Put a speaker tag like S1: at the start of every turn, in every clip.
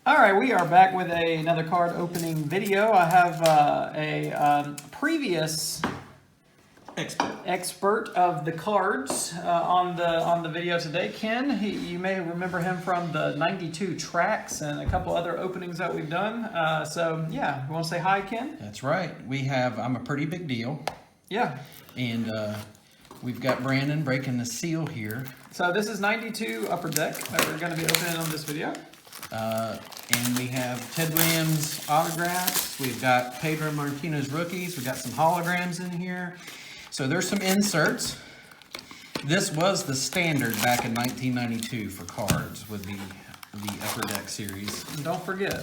S1: All right, we are back with another card opening video. I have a previous expert of the cards on the video today, Ken. You may remember him from the 92 tracks and a couple other openings that we've done. So yeah, you want to say hi, Ken?
S2: That's right. I'm a pretty big deal.
S1: Yeah.
S2: And we've got Brandon breaking the seal here.
S1: So this is 92 Upper Deck that we're going to be opening on this video.
S2: And we have Ted Williams autographs. We've got Pedro Martinez rookies. We've got some holograms in here. So there's some inserts. This was the standard back in 1992 for cards with the Upper Deck series.
S1: And don't forget,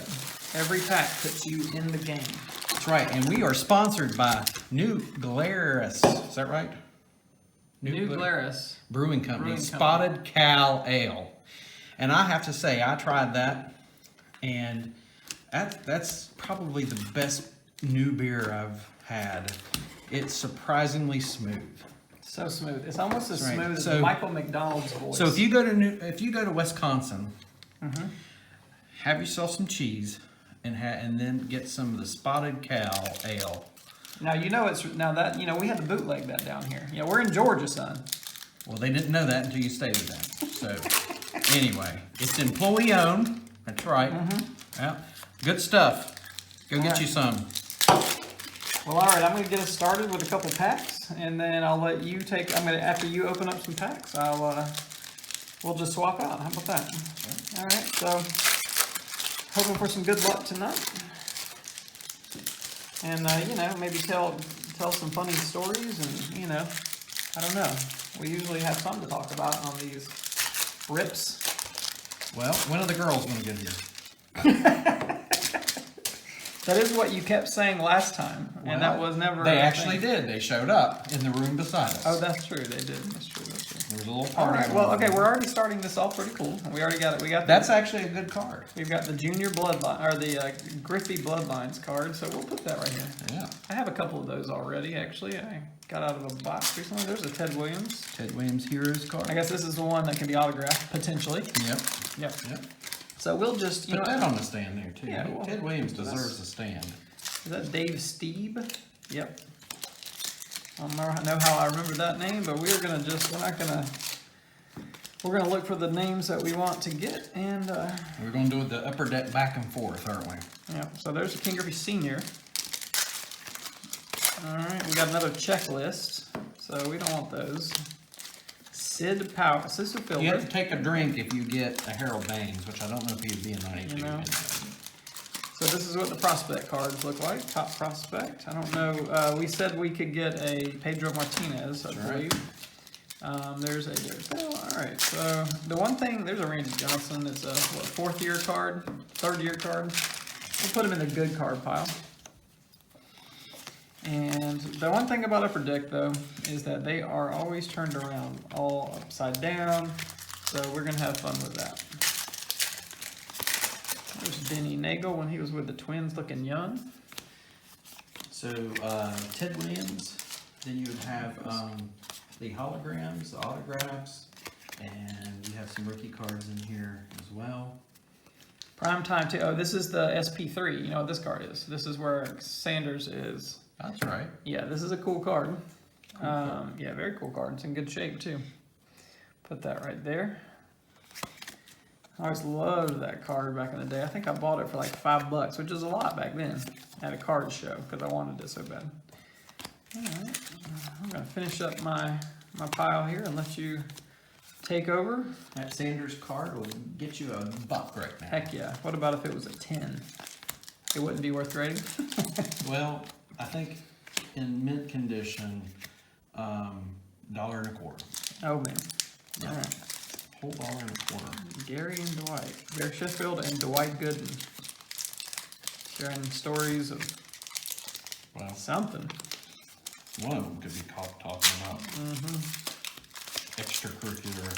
S1: every pack puts you in the game.
S2: That's right. And we are sponsored by New Glarus. Is that right?
S1: New Glarus
S2: Brewing Company. Spotted Cal Ale. And I have to say, I tried that, and that's probably the best new beer I've had. It's surprisingly smooth.
S1: So smooth. It's almost as smooth as Michael McDonald's voice.
S2: So if you go to Wisconsin, have yourself some cheese, and then get some of the Spotted Cal Ale.
S1: Now we had to bootleg that down here. Yeah, we're in Georgia, son.
S2: Well, they didn't know that until you stated that. So. Anyway, it's employee owned. That's right. Yeah, good stuff. Go get you some.
S1: Well, all right. I'm going to get us started with a couple packs, and then I'll let you take. After you open up some packs, we'll just swap out. How about that? Okay. All right. So, hoping for some good luck tonight, and maybe tell some funny stories, and I don't know. We usually have something to talk about on these rips.
S2: Well, when are the girls going to get here?
S1: That is what you kept saying last time, and that was never.
S2: They actually did. They showed up in the room beside us.
S1: Oh, that's true. They did. That's true.
S2: There was a little
S1: All
S2: party.
S1: right. Well, okay. We're already starting this off pretty cool. We already got it. We got.
S2: That's actually a good card.
S1: We've got the Junior Bloodline or the Griffey Bloodlines card, so we'll put that right here.
S2: Yeah.
S1: I have a couple of those already. Actually, I got out of a box recently. There's a Ted Williams.
S2: Ted Williams Heroes card.
S1: I guess this is the one that can be autographed potentially.
S2: Yep.
S1: So we'll just
S2: put that on the stand there too.
S1: Yeah,
S2: Ted Williams deserves a stand.
S1: Is that Dave Steeb? Yep. I don't know how I remember that name, but we're gonna look for the names that we want to get, and
S2: we're gonna do the Upper Deck back and forth, aren't we?
S1: Yeah. So there's a King Griffey Senior. All right, we got another checklist, so we don't want those. Sid Powell, Sister Fielder.
S2: You have to take a drink if you get a Harold Baines, which I don't know if he would be in 92.
S1: So this is what the prospect cards look like. Top prospect. I don't know. We said we could get a Pedro Martinez, I believe. There's all right. So the one thing, there's a Randy Johnson. It's a third year card. We'll put him in the good card pile. And the one thing about Upper Deck, though, is that they are always turned around all upside down. So we're going to have fun with that. There's Denny Nagel when he was with the Twins looking young.
S2: So Ted Williams, then you would have the holograms, the autographs, and you have some rookie cards in here as well.
S1: Prime time too. Oh, this is the SP3. You know what this card is? This is where Sanders is.
S2: That's right.
S1: Yeah, this is a cool card. Yeah, very cool card. It's in good shape too. Put that right there. I always loved that card back in the day. I think I bought it for like $5, which is a lot back then at a card show because I wanted it so bad. All right, I'm gonna finish up my pile here and let you take over.
S2: That Sanders card will get you a buck right now.
S1: Heck yeah. What about if it was a 10? It wouldn't be worth trading?
S2: Well, I think in mint condition, $1.25.
S1: Oh man.
S2: Yeah.
S1: All right.
S2: Whole $1.25.
S1: Gary and Dwight. Gary Sheffield and Dwight Gooden. Sharing stories of something.
S2: One of them could be talking about extracurricular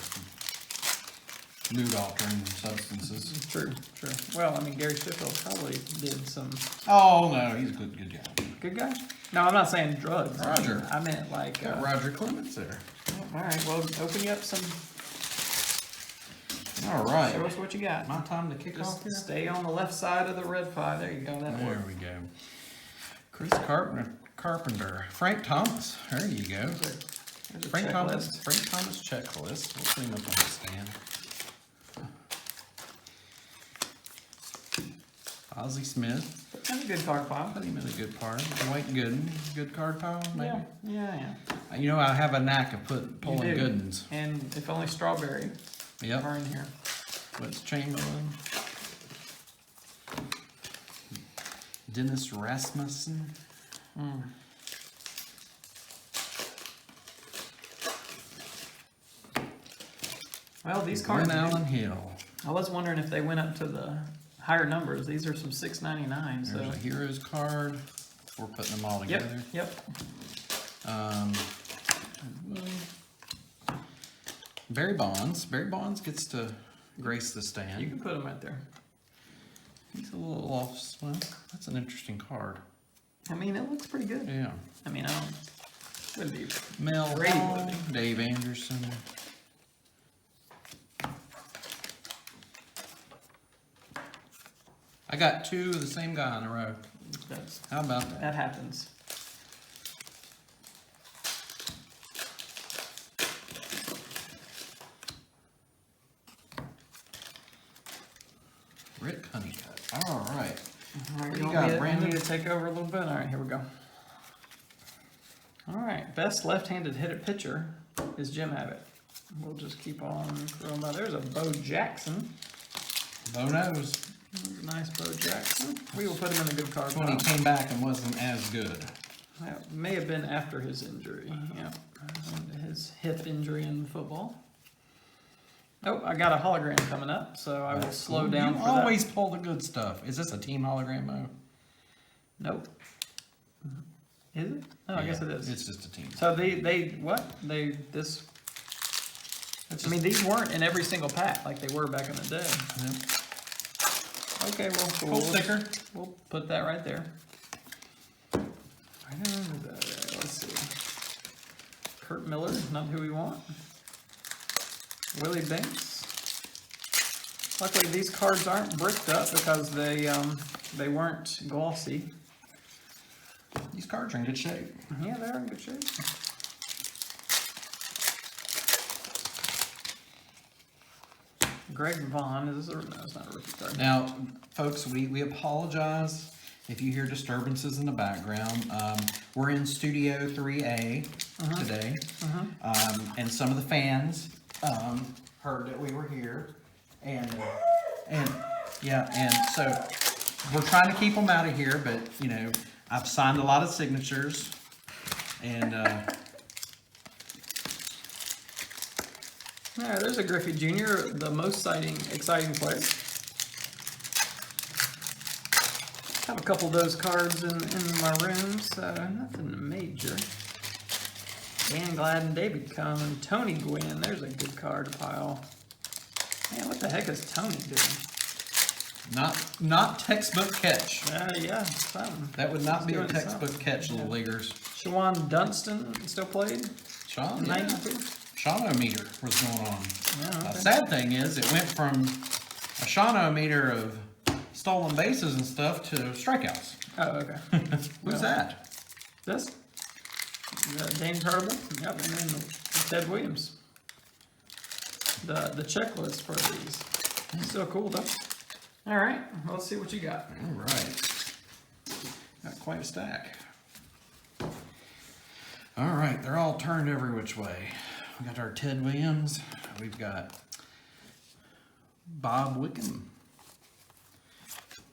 S2: mood altering substances.
S1: True. Well, I mean, Gary Sheffield probably did some.
S2: Oh no, he's a good guy.
S1: Good guy? No, I'm not saying drugs.
S2: Roger.
S1: I meant like
S2: Got Roger Clements there.
S1: All right. Well, open you up some
S2: All right.
S1: Show us what you got.
S2: My time to kick off
S1: Just
S2: here.
S1: stay on the left side of the red 5. There you go. That
S2: There
S1: worked.
S2: we go. Chris Carpenter. Frank Thomas. There you go.
S1: There's a
S2: Frank Thomas.
S1: checklist.
S2: Frank Thomas checklist. We'll clean up on the stand. Ozzie Smith.
S1: That's a good card pile.
S2: Put him in a good part. Dwight Gooden. Good card pile, maybe.
S1: Yeah.
S2: You know, I have a knack of pulling
S1: do.
S2: good ones.
S1: And if only Strawberry
S2: Yep.
S1: are in here.
S2: What's Chamberlain? Dennis Rasmussen.
S1: Well, these cards.
S2: Glenn Allen Hill.
S1: I was wondering if they went up to the higher numbers. These are some $6.99. So.
S2: There's a Heroes card. We're putting them all
S1: Yep.
S2: together.
S1: Yep.
S2: Barry Bonds. Barry Bonds gets to grace the stand.
S1: You can put them right there.
S2: He's a little off. Well, that's an interesting card.
S1: I mean, it looks pretty good.
S2: Yeah.
S1: I mean, I don't. Would be.
S2: Mel
S1: Brady
S2: Hall,
S1: would be.
S2: Dave Anderson. I got two of the same guy in a row.
S1: That's,
S2: How about that?
S1: that happens.
S2: Rick Honeycutt. All right.
S1: All right,
S2: What
S1: you
S2: you
S1: want
S2: got,
S1: me
S2: Brandon?
S1: to take over a little bit? All right, here we go. All right, best left-handed hitter pitcher is Jim Abbott. We'll just keep on going by. There's a Bo Jackson.
S2: Bo knows.
S1: Nice Bo Jackson. We will put him in the good card
S2: When he
S1: pile.
S2: came back and wasn't as good.
S1: That may have been after his injury. Yeah, his hip injury in football. Oh, I got a hologram coming up, so I will slow down
S2: You
S1: for
S2: always pull the good stuff. Is this a team hologram, Mo?
S1: that. Nope. Is it? Oh, I guess it is.
S2: It's just a team.
S1: So this. I mean, these weren't in every single pack like they were back in the day.
S2: Yep.
S1: Okay, well,
S2: Cool sticker.
S1: We'll put that right there. Right under there. Let's see. Kurt Miller, not who we want. Willie Banks. Luckily, these cards aren't bricked up because they weren't glossy.
S2: These cards are in good shape.
S1: Yeah, they're in good shape. Greg Vaughn, is this no, it's not a rookie card.
S2: Now, folks, we apologize if you hear disturbances in the background. We're in Studio 3A today, and some of the fans heard that we were here, and so we're trying to keep them out of here. But you know, I've signed a lot of signatures, and
S1: Yeah, there's a Griffey Jr., the most exciting player. Have a couple of those cards in my room, so nothing major. Dan Gladden, David Cohn, Tony Gwynn. There's a good card pile. Man, what the heck is Tony doing?
S2: not textbook catch.
S1: Yeah, something.
S2: That would not
S1: He's
S2: be a
S1: doing
S2: textbook
S1: something.
S2: catch, little leaguers.
S1: Shawan Dunston still played?
S2: Sean,
S1: In
S2: yeah.
S1: 92?
S2: Shawno-meter was going on.
S1: Yeah,
S2: The
S1: okay.
S2: sad thing is, it went from a Shawno-meter of stolen bases and stuff to strikeouts.
S1: Oh, okay.
S2: Who's that?
S1: This? Dane Turtle? Yep, and then Ted Williams. The checklist for these. Still cool though. All right, let's see what you got.
S2: All right. Got quite a stack. All right, they're all turned every which way. We got our Ted Williams. We've got Bob Wickham.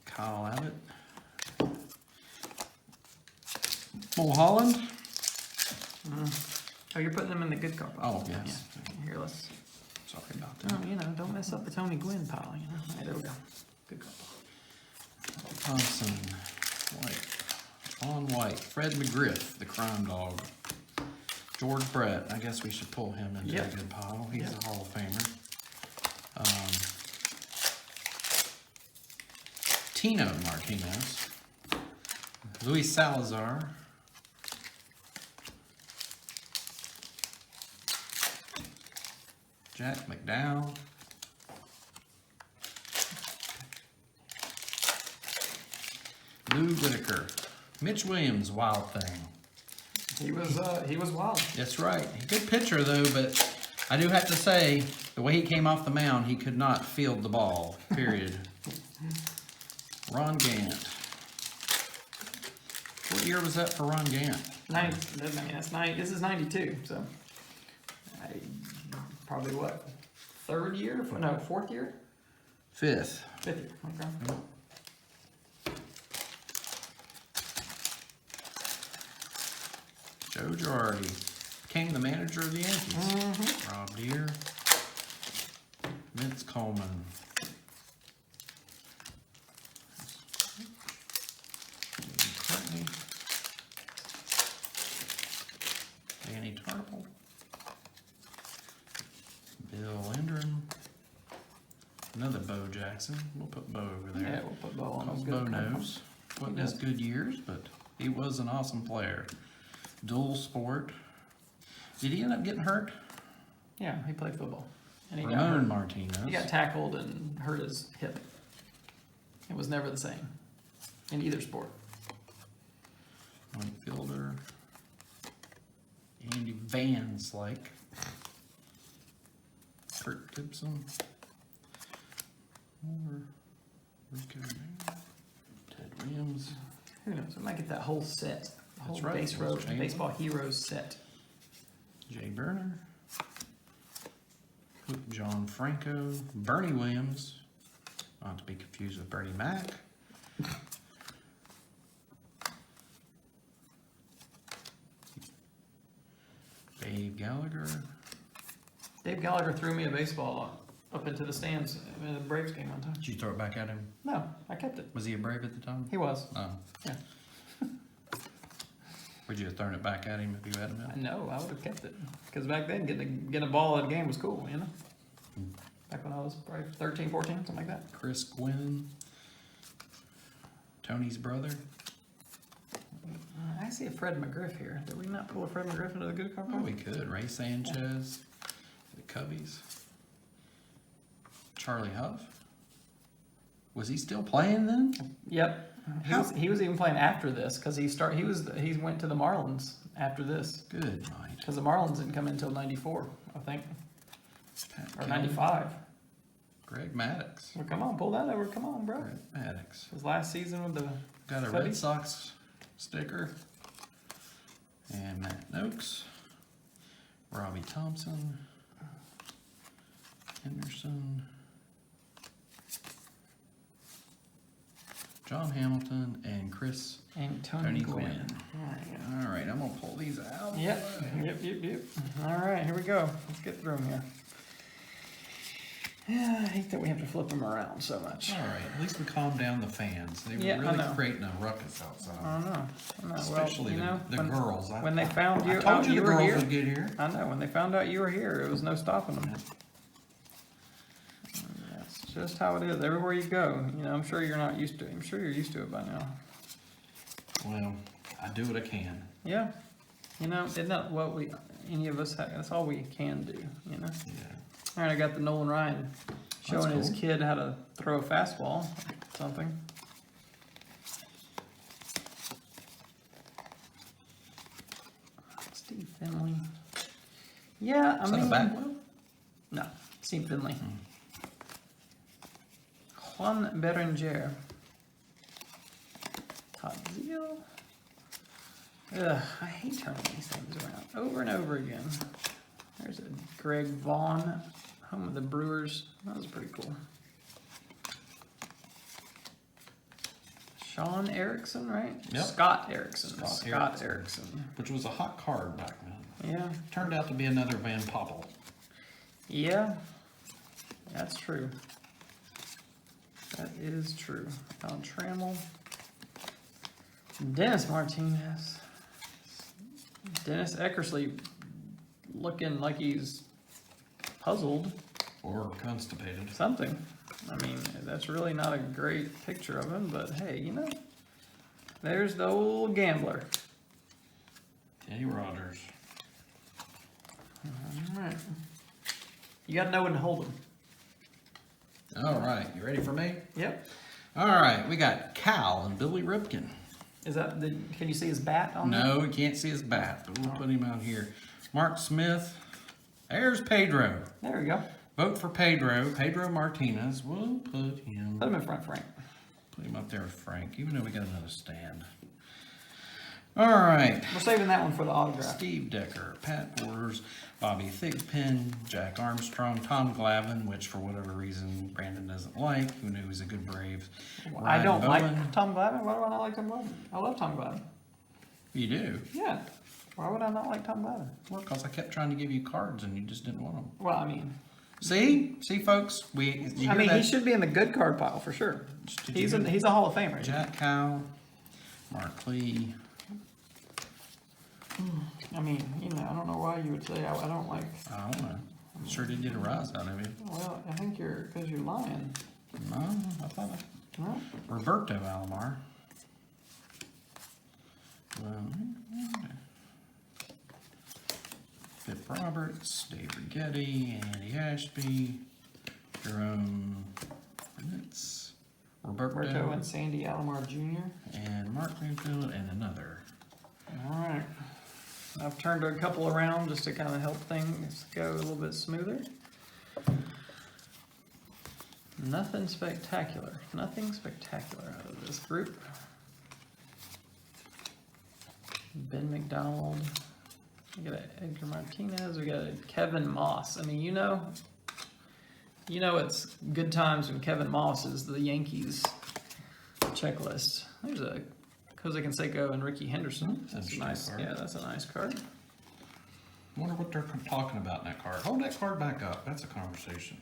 S2: Kyle Abbott. Mulholland.
S1: Oh, you're putting them in the good card pile.
S2: Oh, yes.
S1: Yeah. Here, let's.
S2: Sorry about that.
S1: Oh, you know, don't mess up the Tony Gwynn pile. You know. All right, there we go. Good card pile.
S2: Thompson, White, Vaughn White, Fred McGriff, the crime dog, George Brett. I guess we should pull him into
S1: Yep.
S2: a good pile. He's
S1: Yep.
S2: a Hall of Famer. Tino Martinez, Luis Salazar, Jack McDowell, Lou Whitaker. Mitch Williams, wild thing.
S1: He was wild.
S2: That's right. Good pitcher though, but I do have to say, the way he came off the mound, he could not field the ball. Period. Ron Gant. What year was that for Ron Gant?
S1: 90. I mean, that's 90. This is 92. So, probably what? Third year? No, fourth year.
S2: Fifth.
S1: Fifth year. Okay.
S2: Joe Girardi became the manager of the Yankees. Rob Deere. Vince Coleman. Courtney. Danny Tarple. Bill Lindgren. Another Bo Jackson. We'll put Bo over there.
S1: Yeah, we'll put Bo on.
S2: Cause
S1: Those
S2: Bo
S1: good
S2: knows. Wasn't his good years, but he was an awesome player. Dual sport. Did he end up getting hurt?
S1: Yeah, he played football. And he got
S2: Ramon
S1: hurt.
S2: Martinez.
S1: He got tackled and hurt his hip. It was never the same in either sport.
S2: Mike Fielder. Andy Van Slyke. Kurt Gibson. Ted Williams.
S1: Who knows? We might get that whole set. The whole
S2: That's right.
S1: baseball heroes set.
S2: Jay Burner. John Franco. Bernie Williams. Not to be confused with Bernie Mac. Dave Gallagher.
S1: Dave Gallagher threw me a baseball up into the stands in a Braves game one time.
S2: Did you throw it back at him?
S1: No, I kept it.
S2: Was he a Brave at the time?
S1: He was.
S2: Oh.
S1: Yeah.
S2: Would you have thrown it back at him if you had him in?
S1: No, I would have kept it. Because back then, getting a ball at a game was cool, you know? Back when I was probably 13, 14, something like that.
S2: Chris Gwynn. Tony's brother.
S1: I see a Fred McGriff here. Did we not pull a Fred McGriff into the good card?
S2: Oh, we could. Ray Sanchez. The Cubbies. Charlie Huff. Was he still playing then?
S1: Yep. He was even playing after this because he went to the Marlins after this
S2: Good night.
S1: because the Marlins didn't come in until 94, I think,
S2: Pat
S1: or
S2: Kelly.
S1: 95.
S2: Greg Maddox.
S1: Well, come on, pull that over. Come on, bro.
S2: Greg Maddox.
S1: His last season with the
S2: Got a
S1: Cubbies.
S2: Red Sox sticker. And Matt Noakes. Robbie Thompson. Henderson. John Hamilton and Chris
S1: and Tony Gwynn.
S2: All right, I'm gonna pull these out.
S1: Yep. All right, here we go. Let's get through them here. Yeah, I hate that we have to flip them around so much.
S2: All right, at least we calmed down the fans. They were
S1: Yeah, I
S2: really
S1: know.
S2: creating a ruckus outside.
S1: I know.
S2: Especially the girls.
S1: When they found you
S2: I told
S1: out,
S2: you
S1: you
S2: the
S1: were
S2: girls
S1: here.
S2: would get here.
S1: I know. When they found out you were here, it was no stopping them. That's just how it is. Everywhere you go, you know. I'm sure you're not used to it. I'm sure you're used to it by now.
S2: Well, I do what I can.
S1: Yeah. You know, isn't that what any of us have? That's all we can do. You know.
S2: Yeah.
S1: All right, I got the Nolan Ryan showing his
S2: cool.
S1: kid how to throw a fastball, something. Steve Finley. Yeah, I
S2: Is that
S1: mean,
S2: a back wheel?
S1: no, Steve Finley. Juan Berenger. Todd Zeal. Ugh, I hate turning these things around over and over again. There's a Greg Vaughn, home of the Brewers. That was pretty cool. Sean Erickson, right?
S2: Yep.
S1: Scott Erickson.
S2: Scott
S1: Erickson.
S2: Which was a hot card back then.
S1: Yeah.
S2: Turned out to be another Van Poppel.
S1: Yeah. That's true. That is true. Don Trammell. Dennis Martinez. Dennis Eckersley looking like he's puzzled.
S2: Or constipated.
S1: Something. I mean, that's really not a great picture of him, but hey, you know, there's the old gambler.
S2: Teddy Rogers.
S1: All right. You got to know when to hold him.
S2: All right, you ready for me?
S1: Yep.
S2: All right, we got Cal and Billy Ripken.
S1: Is that the? Can you see his bat on there?
S2: No, we can't see his bat, but we'll put him out here. Mark Smith. There's Pedro.
S1: There we go.
S2: Vote for Pedro. Pedro Martinez. We'll put him.
S1: Put him in front, Frank.
S2: Put him up there with Frank, even though we got another stand. All right.
S1: We're saving that one for the autograph.
S2: Steve Decker, Pat Borders, Bobby Thigpen, Jack Armstrong, Tom Glavine, which for whatever reason Brandon doesn't like, who knew he's a good Brave.
S1: I don't
S2: Ryan
S1: like
S2: Bowen.
S1: Tom Glavine. Why do I not like Tom Glavine? I love Tom Glavine.
S2: You do?
S1: Yeah. Why would I not like Tom Glavine?
S2: Well, because I kept trying to give you cards and you just didn't want them.
S1: Well, I mean,
S2: See, folks, you
S1: I
S2: hear
S1: mean,
S2: that?
S1: he should be in the good card pile for sure.
S2: Did you hear
S1: He's a Hall of Famer.
S2: Jack Cowell, Mark Lee.
S1: I mean, you know, I don't know why you would say I don't like.
S2: I don't know. Sure did get a rise out of you.
S1: Well, I think because you're lying.
S2: No, I thought
S1: No?
S2: Roberto Alomar. Well, Pip Roberts, Dave Rigetti, Andy Ashby, Jerome Burnitz,
S1: Roberto and Sandy Alomar Jr.
S2: and Mark Greenfield, and another.
S1: All right. I've turned a couple around just to kind of help things go a little bit smoother. Nothing spectacular. Nothing spectacular out of this group. Ben McDonald. We got a Edgar Martinez. We got a Kevin Moss. I mean, you know it's good times when Kevin Moss is the Yankees checklist. There's a Jose Canseco and Ricky Henderson. That's
S2: Interesting
S1: nice.
S2: card.
S1: Yeah, that's a nice card.
S2: I wonder what they're talking about in that card. Hold that card back up. That's a conversation.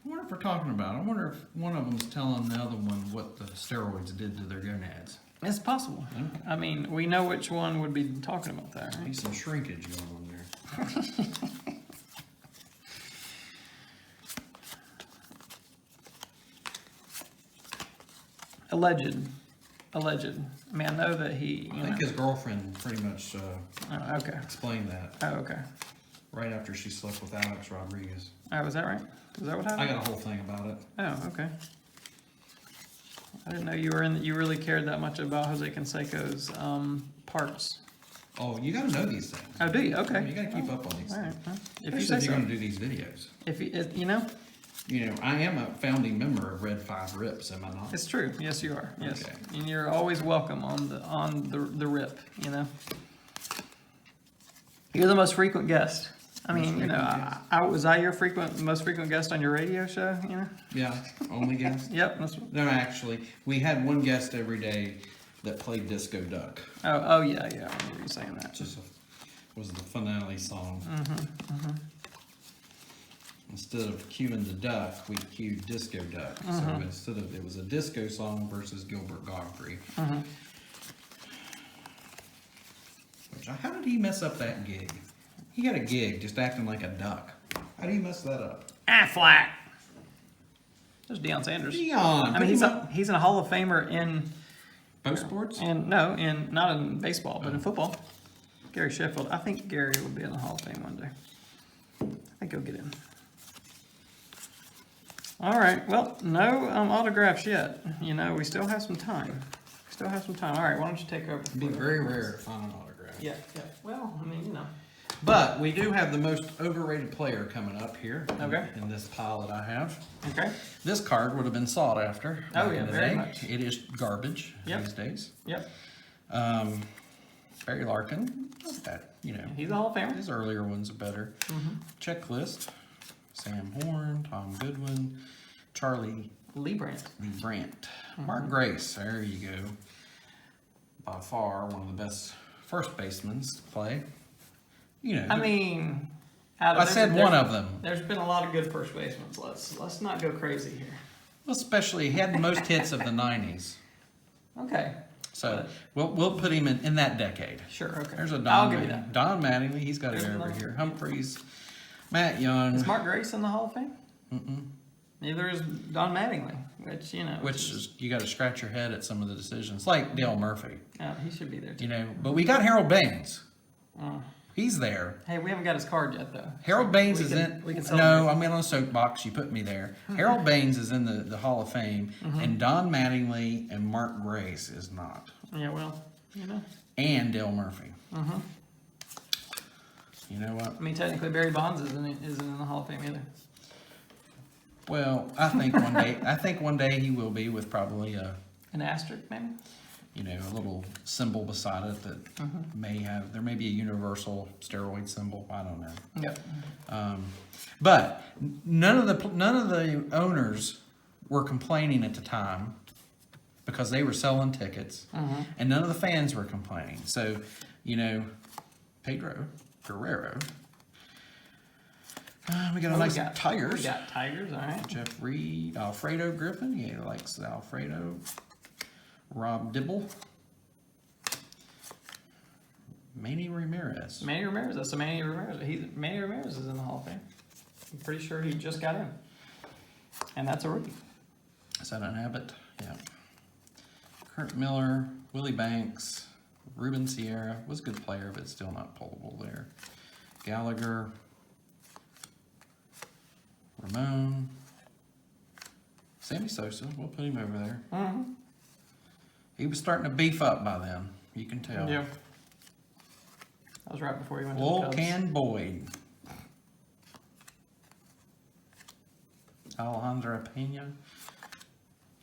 S2: I wonder if we're talking about it. I wonder if one of them's telling the other one what the steroids did to their gonads.
S1: It's possible. I mean, we know which one would be talking about that, right?
S2: Maybe some shrinkage going on there.
S1: Alleged. I mean, I know that he.
S2: I think his girlfriend pretty much
S1: Okay.
S2: explained that
S1: Oh, okay.
S2: right after she slept with Alex Rodriguez.
S1: Oh, was that right? Is that what happened?
S2: I got a whole thing about it.
S1: Oh, okay. I didn't know you were you really cared that much about Jose Canseco's parts.
S2: Oh, you got to know these things.
S1: Oh, do you? Okay.
S2: You got to keep up on these
S1: All right.
S2: things.
S1: Well, if you
S2: Especially
S1: say
S2: if you're
S1: so.
S2: going to do these videos.
S1: You know,
S2: You know, I am a founding member of Red 5 Rips, am I not?
S1: it's true. Yes, you are. Yes,
S2: Okay.
S1: and you're always welcome on the rip. You know, you're the most frequent guest. I mean, you know, was I your most frequent guest on your radio show? You know.
S2: Yeah, only guest?
S1: Yep. That's,
S2: No, actually, we had one guest every day that played Disco Duck.
S1: oh yeah. I remember you saying that.
S2: Just was the finale song. Instead of cueing the duck, we cued Disco Duck. So instead of, it was a disco song versus Gilbert Godfrey. Which, how did he mess up that gig? He had a gig just acting like a duck. How do you mess that up?
S1: Affleck. There's Deion Sanders.
S2: Deion.
S1: I mean, he's in a Hall of Famer in
S2: both sports?
S1: and not in baseball, but in football. Gary Sheffield. I think Gary will be in the Hall of Fame one day. I think he'll get in. All right. Well, no autographs yet. You know, we still have some time. All right. Why don't you take over?
S2: It'd be very rare to find an autograph.
S1: Yeah. Well, I mean, you know.
S2: But we do have the most overrated player coming up here.
S1: Okay.
S2: In this pile that I have.
S1: Okay.
S2: This card would have been sought after.
S1: Oh,
S2: back
S1: yeah,
S2: in the
S1: very
S2: day.
S1: much.
S2: It is garbage these days.
S1: Yep.
S2: Barry Larkin, you know,
S1: He's a Hall of Famer.
S2: his earlier ones are better. Checklist, Sam Horn, Tom Goodwin, Charlie
S1: Lee Brandt.
S2: Brandt, Mark Grace, there you go. By far one of the best first basemen to play. You know,
S1: I mean,
S2: I said one of them.
S1: There's been a lot of good first basemen. Let's not go crazy here.
S2: Especially, he had the most hits of the 90s.
S1: Okay.
S2: So we'll put him in that decade.
S1: Sure. Okay.
S2: There's a Don.
S1: I'll give you that.
S2: Don Mattingly, he's got it
S1: There's
S2: over
S1: another.
S2: here. Humphreys, Matt Young.
S1: Is Mark Grace in the Hall of Fame? Neither is Don Mattingly, which you know.
S2: Which is, you got to scratch your head at some of the decisions, like Dale Murphy,
S1: he should be there too.
S2: you know. But we got Harold Baines. He's there.
S1: Hey, we haven't got his card yet, though.
S2: Harold Baines is in.
S1: We can
S2: No,
S1: celebrate.
S2: I'm in on a soapbox. You put me there. Harold Baines is in the Hall of Fame, and Don Mattingly and Mark Grace is not.
S1: Yeah, well, you know.
S2: And Dale Murphy.
S1: Mm-hmm.
S2: You know what?
S1: I mean, technically, Barry Bonds isn't in the Hall of Fame either.
S2: Well, I think one day. I think one day he will be, with probably
S1: An asterisk, maybe.
S2: a little symbol beside it that may have. There may be a universal steroid symbol. I don't know.
S1: Yep.
S2: But none of the owners were complaining at the time because they were selling tickets, and none of the fans were complaining. So, Pedro Guerrero. We got nice Tigers.
S1: We got Tigers, all right.
S2: Jeff Reed, Alfredo Griffin. He likes Alfredo. Rob Dibble. Manny Ramirez.
S1: Manny Ramirez. That's a Manny Ramirez. Manny Ramirez is in the Hall of Fame. I'm pretty sure he just got in. And that's a rookie.
S2: Is that an Abbott? Yeah. Kurt Miller, Willie Banks, Ruben Sierra was a good player, but still not pullable there. Gallagher, Ramon, Sammy Sosa. We'll put him over there.
S1: Mm-hmm.
S2: He was starting to beef up by then. You can tell.
S1: Yeah. That was right before he went to the Cubs.
S2: Volcan Boyd. Alejandro Pena,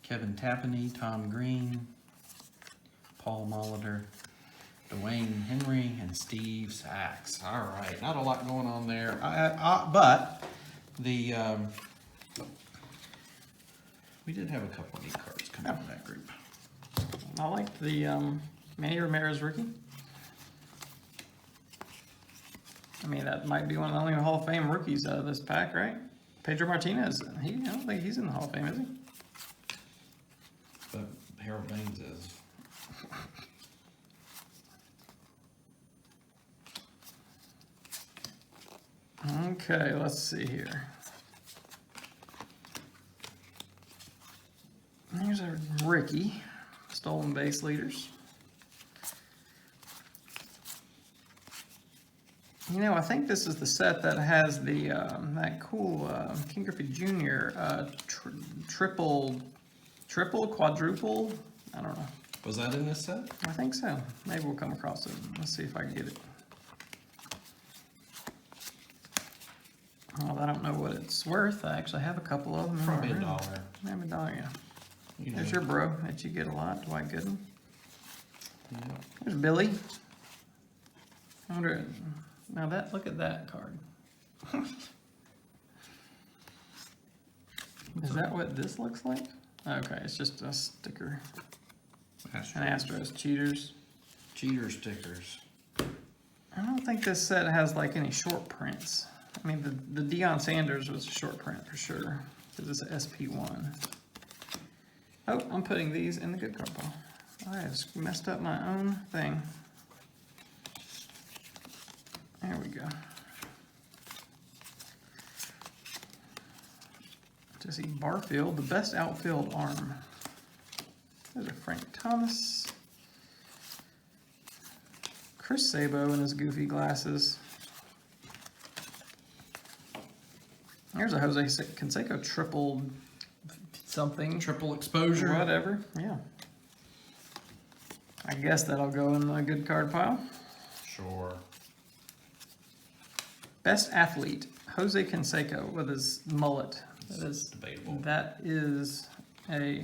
S2: Kevin Tapani, Tom Green, Paul Molitor, Dwayne Henry, and Steve Sachs. All right, not a lot going on there. But the we did have a couple of neat cards come out of that group.
S1: I liked the Manny Ramirez rookie. I mean, that might be one of the only Hall of Fame rookies out of this pack, right? Pedro Martinez. I don't think he's in the Hall of Fame, is he?
S2: But Harold Baines is.
S1: Okay, let's see here. Here's a Ricky, stolen base leaders. I think this is the set that has the that cool King Griffey Jr. Triple, quadruple. I don't know.
S2: Was that in this set?
S1: I think so. Maybe we'll come across it. Let's see if I can get it. Well, I don't know what it's worth. I actually have a couple of them.
S2: Probably
S1: in my
S2: $1.
S1: room. Maybe $1, yeah.
S2: You
S1: There's
S2: know.
S1: your bro that you get a lot, Dwight Gooden.
S2: Yeah.
S1: There's Billy. I wonder. Now look at that card. Is that what this looks like? Okay, it's just a sticker. An Astros cheaters.
S2: Cheater stickers.
S1: I don't think this set has like any short prints. I mean, the Deion Sanders was a short print for sure, because it's an SP1. Oh, I'm putting these in the good card pile. I just messed up my own thing. There we go. Jesse Barfield, the best outfield arm. There's a Frank Thomas. Chris Sabo in his goofy glasses. Here's a Jose Canseco triple something.
S2: Triple exposure.
S1: Whatever, yeah. I guess that'll go in the good card pile.
S2: Sure.
S1: Best athlete, Jose Canseco with his mullet.
S2: That's debatable.
S1: That is a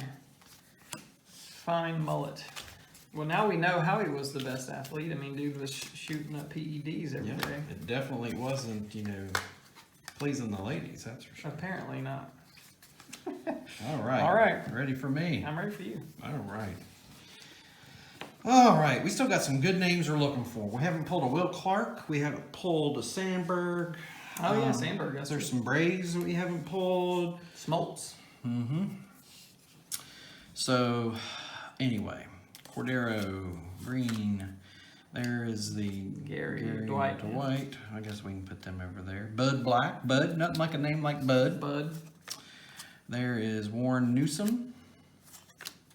S1: fine mullet. Well, now we know how he was the best athlete. I mean, dude was shooting up PEDs every day.
S2: It definitely wasn't, pleasing the ladies, that's for sure.
S1: Apparently not.
S2: All right.
S1: All right.
S2: Ready for me?
S1: I'm ready for you.
S2: All right. All right. We still got some good names we're looking for. We haven't pulled a Will Clark. We haven't pulled a Sandberg.
S1: Oh, yeah, Sandberg. That's
S2: There's some Braves that we haven't pulled.
S1: Smoltz.
S2: Mm-hmm. So, anyway, Cordero, Green. There is the
S1: Gary Dwight.
S2: I guess we can put them over there. Bud Black. Bud. Nothing like a name like Bud.
S1: Bud.
S2: There is Warren Newsom.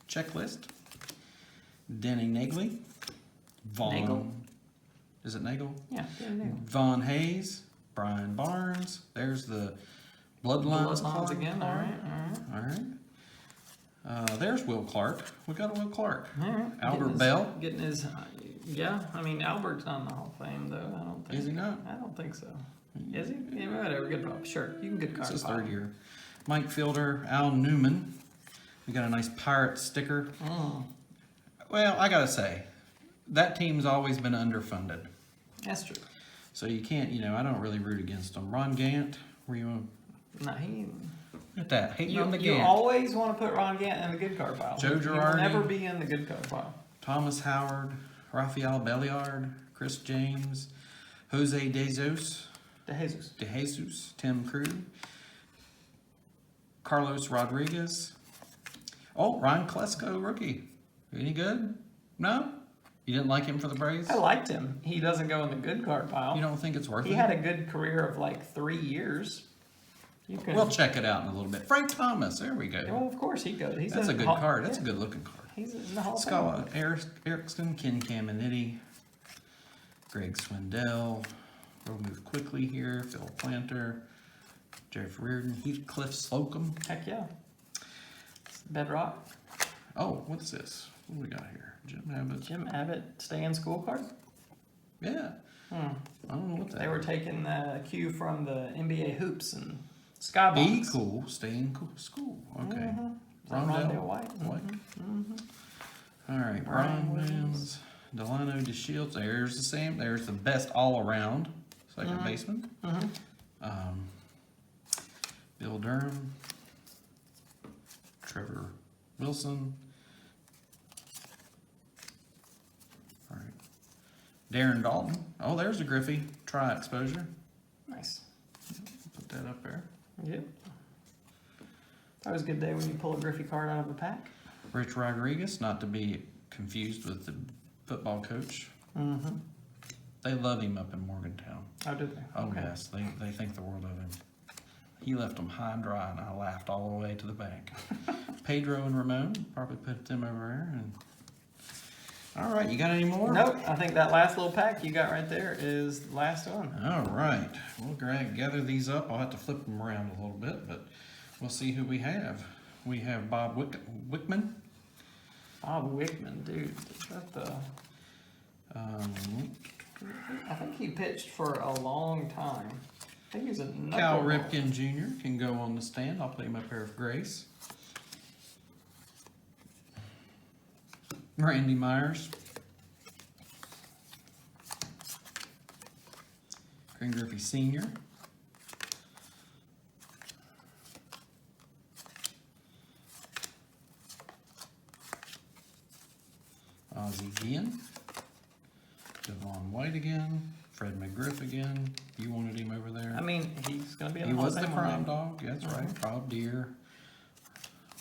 S2: Checklist. Denny Nagley. Vaughn. Is it Nagel?
S1: Yeah, Nagel.
S2: Von Hayes, Brian Barnes. There's the Bloodlines
S1: Bloodlines again. All right.
S2: All right. There's Will Clark. We got a Will Clark.
S1: All right.
S2: Albert Bell.
S1: Getting his, yeah. I mean, Albert's not in the Hall of Fame though. I don't think.
S2: Is he not?
S1: I don't think so. Is he? Yeah, whatever. Good pop. Sure, you can good card.
S2: It's his third year. Mike Fielder, Al Newman. We got a nice pirate sticker.
S1: Oh,
S2: Well, I gotta say, that team's always been underfunded.
S1: that's true.
S2: So you can't, I don't really root against them. Ron Gant, were you
S1: No, he.
S2: at that? Hating on the
S1: You
S2: Gant.
S1: always want to put Ron Gant in the good card pile.
S2: Joe
S1: He will
S2: Girardi.
S1: never be in the good card pile.
S2: Thomas Howard, Rafael Belliard, Chris James, Jose DeJesus, Tim Krug, Carlos Rodriguez. Oh, Ryan Klesko, rookie. Any good? No? You didn't like him for the Braves?
S1: I liked him. He doesn't go in the good card pile.
S2: You don't think it's worth
S1: He
S2: it?
S1: had a good career of like 3 years. You can.
S2: We'll check it out in a little bit. Frank Thomas, there we go.
S1: Well, of course he goes. He's
S2: That's
S1: in
S2: a good
S1: Hall-
S2: card. That's
S1: yeah,
S2: a good looking card.
S1: He's in the Hall of Fame.
S2: Scott Erickson, Ken Caminiti, Greg Swindell, we'll move quickly here, Phil Planter, Jeff Reardon, Heathcliff Slocum.
S1: Heck yeah. Bedrock.
S2: Oh, what's this? What do we got here?
S1: Jim Abbott stay in school card.
S2: Yeah.
S1: Hmm.
S2: I don't know what that
S1: They were
S2: is.
S1: taking the cue from the NBA hoops and skybox.
S2: Be cool, stay in school. Okay.
S1: Mhm.
S2: Rondell
S1: White.
S2: All right,
S1: Brian
S2: Brian Williams, Delano DeShields. There's the same. There's the best all-around second baseman. Bill Durham, Trevor Wilson. All right, Darren Dalton. Oh, there's a Griffey. Try exposure.
S1: Nice.
S2: Put that up there.
S1: Yep. That was a good day when you pull a Griffey card out of a pack.
S2: Rich Rodriguez, not to be confused with the football coach.
S1: Mm-hmm.
S2: They love him up in Morgantown.
S1: Oh, did they?
S2: Oh,
S1: Okay.
S2: yes, they think the world of him. He left them high and dry, and I laughed all the way to the bank. Pedro and Ramon, probably put them over there. And all right, you got any more?
S1: Nope. I think that last little pack you got right there is the last one.
S2: All right, we'll gather these up. I'll have to flip them around a little bit, but we'll see who we have. We have Bob Wickman.
S1: Bob Wickman, dude. That the. I think he pitched for a long time. I think he was a
S2: Cal
S1: knuckleball.
S2: Ripken Jr. can go on the stand. I'll put him up here with Grace. Randy Myers. Ken Griffey Sr. Ozzie Guillen. Devon White again. Fred McGriff again. You wanted him over there.
S1: I mean, he's going to be in
S2: He
S1: the Hall
S2: was
S1: of
S2: the
S1: Fame
S2: crime
S1: one day.
S2: dog. That's right. Rob Deere.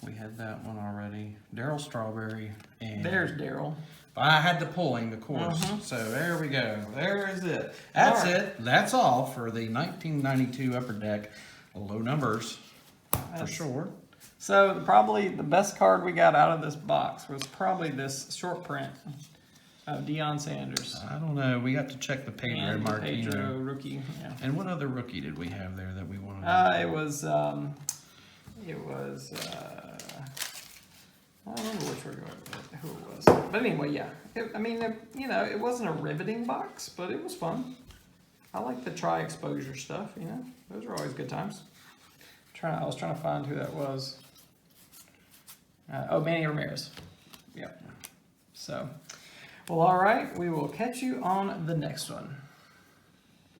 S2: We had that one already. Daryl Strawberry. And
S1: There's Daryl.
S2: I had to pull him, of course. So there we go. There is it. That's
S1: All right.
S2: it. That's all for the 1992 Upper Deck. Low numbers, for
S1: That's-
S2: sure.
S1: So probably the best card we got out of this box was probably this short print of Deion Sanders.
S2: I don't know. We have to check the Pedro
S1: And the
S2: Martino.
S1: Pedro rookie. Yeah.
S2: And what other rookie did we have there that we wanted?
S1: It was I don't remember who it was. But anyway, yeah. It wasn't a riveting box, but it was fun. I like the tri-exposure stuff, Those are always good times. I was trying to find who that was. Manny Ramirez. Yep. So, well, all right. We will catch you on the next one.